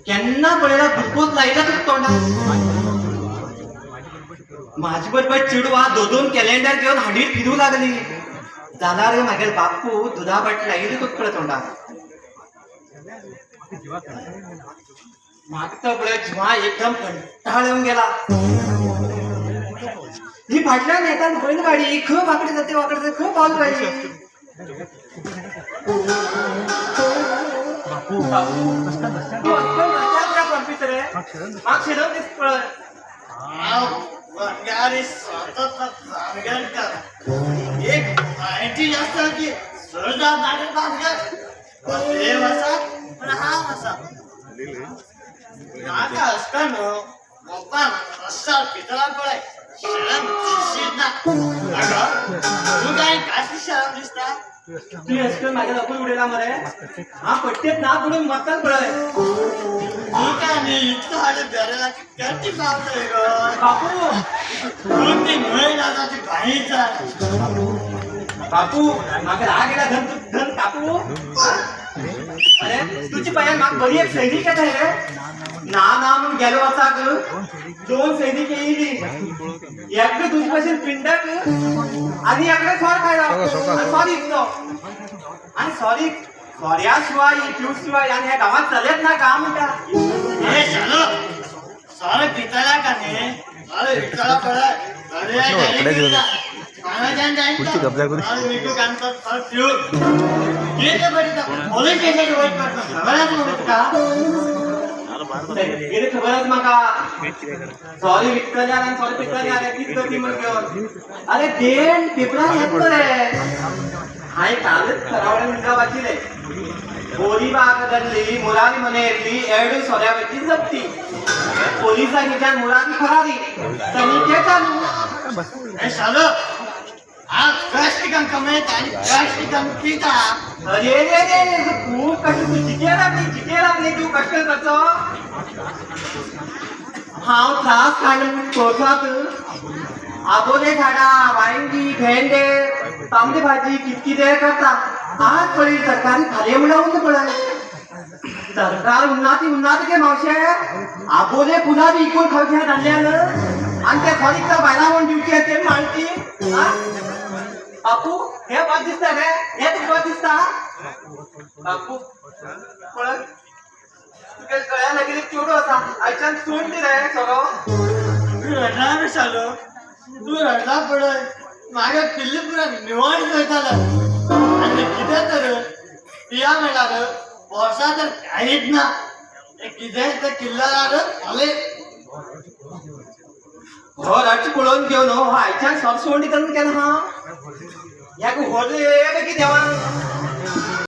केन्ना पळयला ग्लुकोज लायला तुका तोंडाक. माझी बरोबर चिडवा दोन कॅलेंडर घेऊन हांडीर फिरू लागली. जाल्यार मागेर बापू दुधा बाटली लायली तुका पळय तोंडाक. म्हाका तो पळय जिवा एकदम कंटाळ येवन गेला. ही फाटल्यान येता बैल गाडी खंय वाकडे जाते खंय पावल गाडी. म्हाका शिरत दिसता पळय. एक माहिती जास्त की सहजा नाटक भानगड देव असा पण हा असा नाका असताना मोपा रस्ता पितळा पळय शरम दिसत ना. तू काय काशी शरम दिसता. तू असं माझ्या लपून उडेला मरे. हा पट्टेत ना पडून मरतात पळय. तू काय मी इतकं आले बेरेला किती पावतोय ग बापू. तू ती महिला ती बाईचा बापू म्हाका राग येला धन कापू. अरे तुझी पयान म्हाका बरी एक सैनिक येता रे. ना म्हणून गेलो वचाक 2 सैनिक येयली. एकटो तुजे भशेन पिंडक आनी एकटो सोर खायला सॉरी इतलो. आनी सोऱ्या शिवाय फ्यूट शिवाय आनी ह्या गांवांत चलत ना का म्हणटा. हे चलो सारे पितळा का ने अरे पितळा पळय अरे पाण्याच्यान जाईन अरे विकू कांता फळ फ्यूल गेले बरी पोलीस स्टेशन वर खबरच नव्हता. गेले खबरच म्हाका. सॉरी विकतल्या आनी सॉरी पितळ्या आनी कित करती म्हण घेवन. अरे देण पेपरान येता रे. हांवें कालच खरावडे म्हणटा वाचिले. बोरी बाग धरली मुरारी मने येतली 2 सोऱ्या वेची जप्ती. पोलिसांच्यान मुरारी फरारी तनिके चालू. हे चलो आज प्लास्टिकान कमयत आणि प्लास्टिकान पिता. अरे रे रे तू कशी तू जिके लागली तू कष्ट करतो. हांव त्रास काडून सोसात आबोले झाडा वांगी भेंडे तांबडी भाजी कितकितें करता. आज पळय सरकारी खाले उडवून पळय. सरकार उन्नाती गे मावशे. आबोले फुलां बी इकून खावचे धाडल्यान आनी ते खरीक बायलां म्हूण दिवचे ते माळची. बापू हे बस दिसता रे. हे तुका बस दिसता. बापू पळय तुगे गळ्या लागीं एक चेडो आसा. आयच्यान सोड दी रे सगळो. तू रडला रे चालो तू रडला पळय म्हागे पिल्ली पुरा निवड करतालो. आनी कितें तर पिया म्हणल्यार वर्सा तर कांयच ना. कितें तर किल्ल्यार फाले हो रट पळोवन घेवन हो आयच्यान सोंडी करून केला हा. ह्याक व्हडले कितें देवा